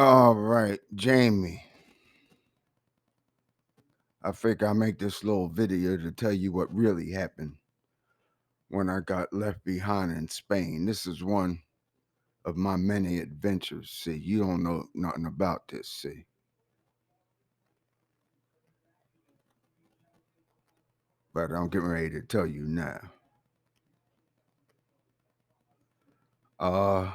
All right, Jamie. I figure I'll make this little video to tell you what really happened when I got left behind in Spain. This is one of my many adventures. See, you don't know nothing about this, see. But I'm getting ready to tell you now. Uh,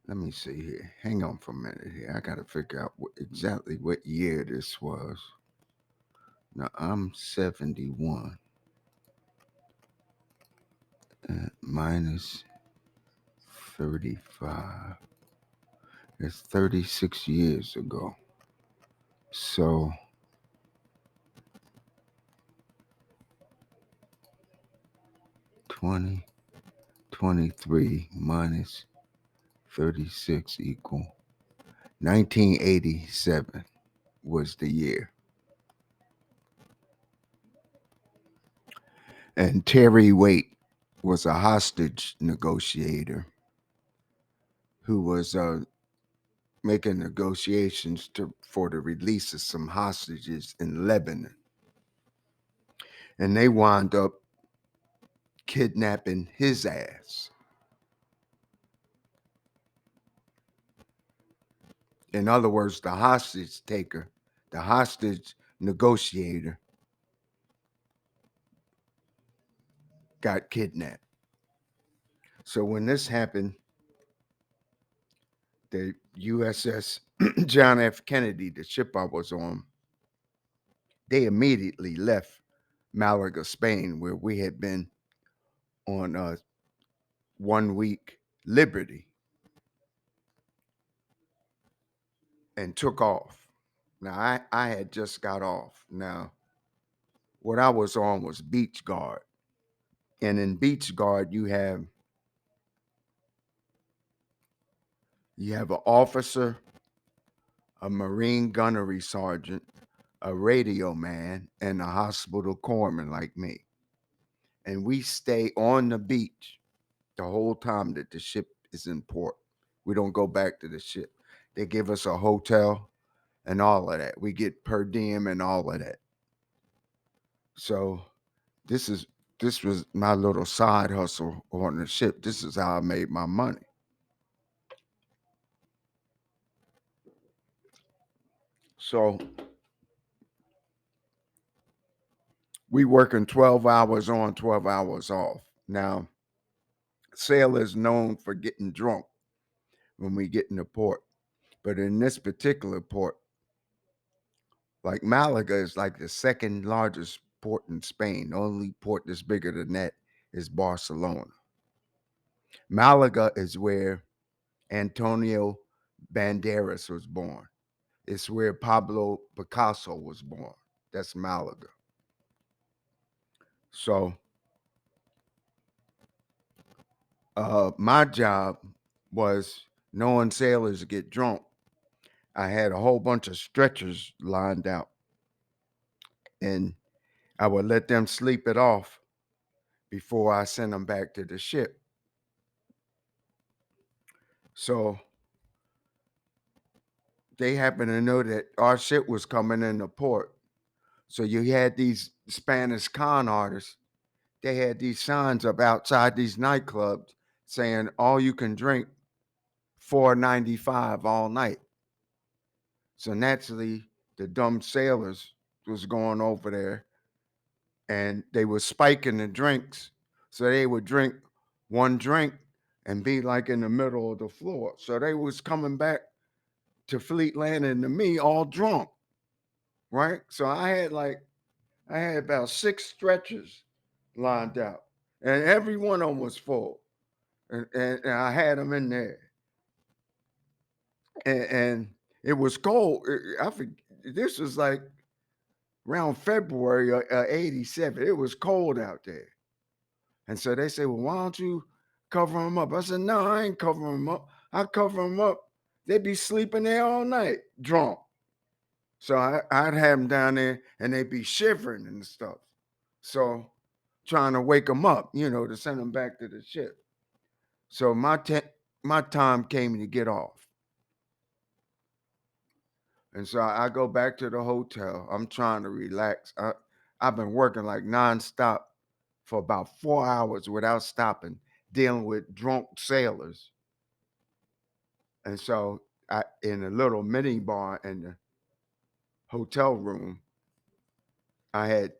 Let me see here. Hang on for a minute here. I gotta figure out exactly what year this was. Now I'm 71. Minus 35. It's 36 years ago. So 2023 minus 36 equal 1987 was the year. And Terry Waite was a hostage negotiator who was making negotiations for the release of some hostages in Lebanon. And they wound up kidnapping his ass. In other words, the hostage taker, the hostage negotiator, got kidnapped. So when this happened, the USS John F. Kennedy, the ship I was on, they immediately left Malaga, Spain, where we had been on a 1 week liberty, and took off. Now, I had just got off. Now, what I was on was Beach Guard. And in Beach Guard, you have an officer, a Marine gunnery sergeant, a radio man, and a hospital corpsman like me. And we stay on the beach the whole time that the ship is in port. We don't go back to the ship. They give us a hotel and all of that. We get per diem and all of that. So this was my little side hustle on the ship. This is how I made my money. So we working 12 hours on, 12 hours off. Now, sailors known for getting drunk when we get in the port. But in this particular port, like Malaga is like the second largest port in Spain. The only port that's bigger than that is Barcelona. Malaga is where Antonio Banderas was born. It's where Pablo Picasso was born. That's Malaga. So my job was knowing sailors get drunk. I had a whole bunch of stretchers lined out, and I would let them sleep it off before I send them back to the ship. So they happened to know that our ship was coming in the port. So you had these Spanish con artists. They had these signs up outside these nightclubs saying all you can drink $4.95 all night. So naturally, the dumb sailors was going over there, and they were spiking the drinks. So they would drink one drink and be like in the middle of the floor. So they was coming back to Fleet Landing to me all drunk, right? So I had about 6 stretchers lined out, and every one of them was full, and I had them in there, and it was cold. This was like around February of '87. It was cold out there, and so they said, "Well, why don't you cover them up?" I said, "No, I ain't covering them up. I cover them up. They'd be sleeping there all night, drunk." So I'd have them down there, and they'd be shivering and stuff. So trying to wake them up, to send them back to the ship. So my time came to get off. And so I go back to the hotel. I'm trying to relax. I've been working like nonstop for about 4 hours without stopping, dealing with drunk sailors. And so I in a little mini bar in the hotel room, I had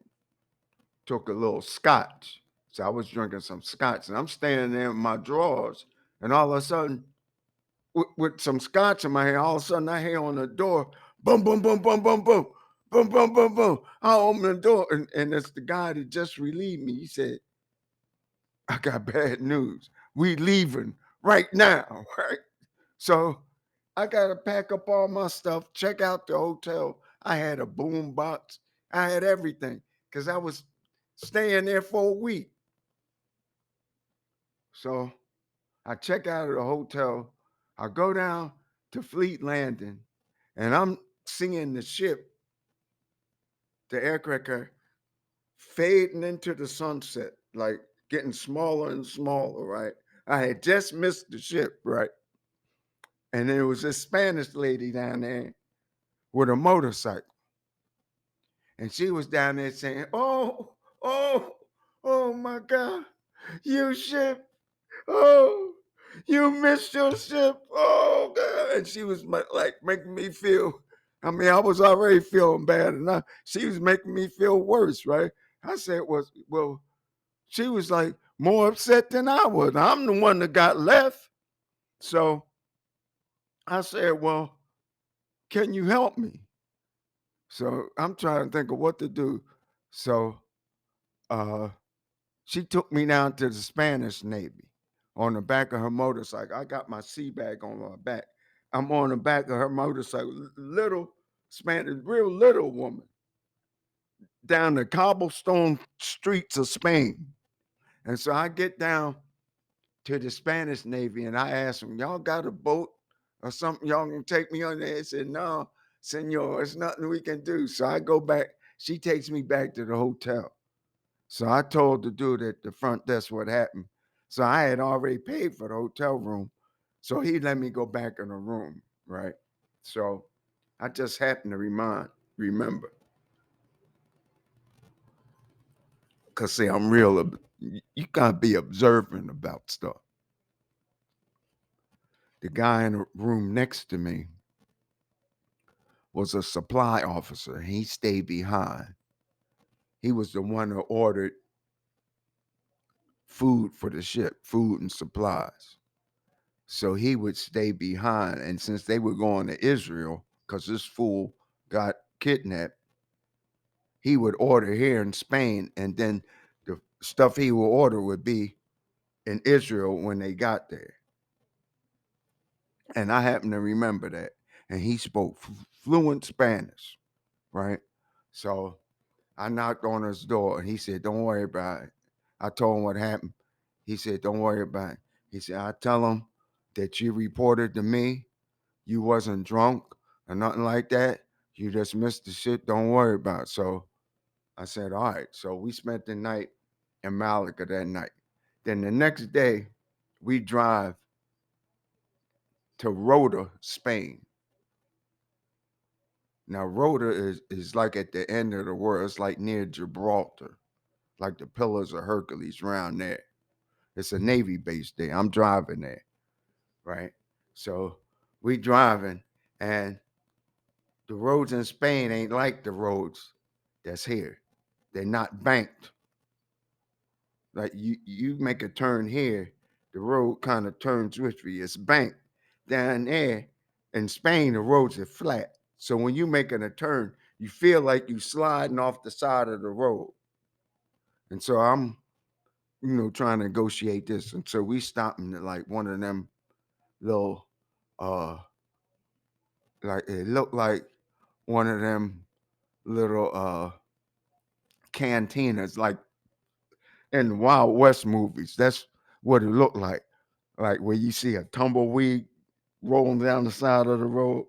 took a little scotch. So I was drinking some scotch and I'm standing there in my drawers, and all of a sudden, with some scotch in my hand, all of a sudden I hear on the door, boom, boom, boom, boom, boom, boom, boom, boom, boom, boom. I open the door, and it's the guy that just relieved me. He said, I got bad news. We leaving right now, right? So I gotta pack up all my stuff, check out the hotel. I had a boom box, I had everything because I was staying there for a week. So I check out of the hotel. I go down to Fleet Landing, and I'm seeing the ship, the aircraft carrier, fading into the sunset, like getting smaller and smaller, right? I had just missed the ship, right? And there was this Spanish lady down there with a motorcycle. And she was down there saying, "Oh, oh, oh my God, you ship. Oh, you missed your ship. Oh God." And she was like making me feel, I mean, I was already feeling bad enough. She was making me feel worse, right? I said, well, she was like more upset than I was. I'm the one that got left. So I said, well, can you help me? So I'm trying to think of what to do. So uh she took me down to the Spanish Navy on the back of her motorcycle. I got my sea bag on my back. I'm on the back of her motorcycle, little Spanish, real little woman, down the cobblestone streets of Spain. And so I get down to the Spanish Navy and I asked them, "Y'all got a boat or something y'all can take me on there?" They said, "No, senor, it's nothing we can do." So I go back. She takes me back to the hotel. So I told the dude at the front desk what happened. So I had already paid for the hotel room. So he let me go back in the room, right? So I just happened to remember. Cause see, I'm real you gotta be observant about stuff. The guy in the room next to me was a supply officer. He stayed behind. He was the one who ordered food for the ship, food and supplies. So he would stay behind. And since they were going to Israel, because this fool got kidnapped, he would order here in Spain. And then the stuff he would order would be in Israel when they got there. And I happen to remember that. And he spoke fluent Spanish, right? So I knocked on his door and he said, "Don't worry about it." I told him what happened. He said, "Don't worry about it." He said, "I tell him that you reported to me. You wasn't drunk or nothing like that. You just missed the shit. Don't worry about it." So I said, "All right." So we spent the night in Malaga that night. Then the next day, we drive to Rota, Spain. Now, Rota is like at the end of the world. It's like near Gibraltar, like the Pillars of Hercules around there. It's a Navy base there. I'm driving there, right? So we driving, and the roads in Spain ain't like the roads that's here. They're not banked. Like you make a turn here, the road kind of turns with you. It's banked. Down there in Spain, the roads are flat. So when you making a turn, you feel like you sliding off the side of the road. And so I'm, trying to negotiate this. And so we stopping at like one of them little uh like it looked like one of them little cantinas like in the Wild West movies. That's what it looked like where you see a tumbleweed rolling down the side of the road.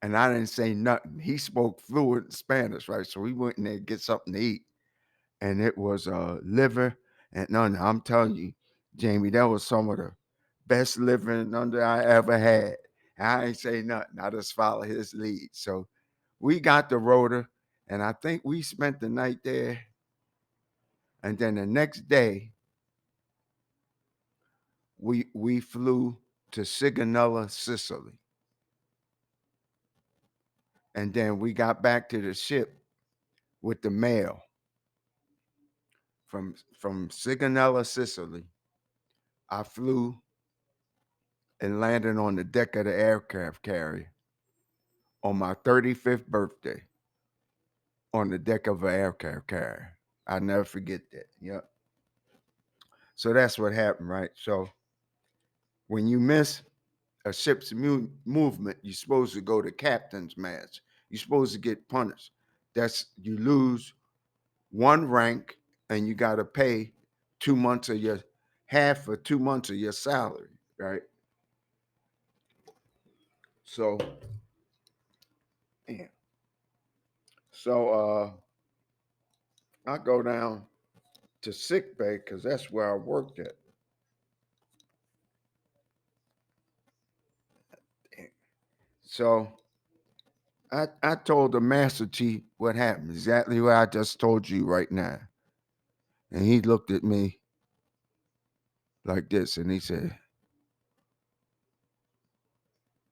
And I didn't say nothing. He spoke fluent Spanish, right? So we went in there to get something to eat, and it was liver. And no, I'm telling you, Jamie, that was some of the best living under I ever had. I ain't say nothing. I just follow his lead. So we got the rotor, and I think we spent the night there. And then the next day, we flew to Sigonella, Sicily. And then we got back to the ship with the mail from Sigonella, Sicily. I flew and landed on the deck of the aircraft carrier on my 35th birthday on the deck of an aircraft carrier. I'll never forget that. Yep. So that's what happened, right? So when you miss a ship's movement, you're supposed to go to captain's match. You're supposed to get punished. That's you lose one rank and you got to pay 2 months of your half or 2 months of your salary, right? So, yeah. So I go down to sick bay because that's where I worked at. So I told the master chief what happened, exactly what I just told you right now. And he looked at me like this and he said,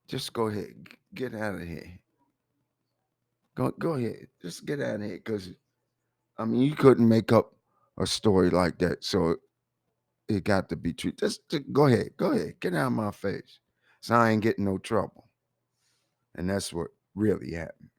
just go ahead, get out of here. Go ahead, just get out of here. Because, I mean, you couldn't make up a story like that. So it got to be true. Just go ahead, get out of my face. So I ain't getting no trouble. And that's what really happened.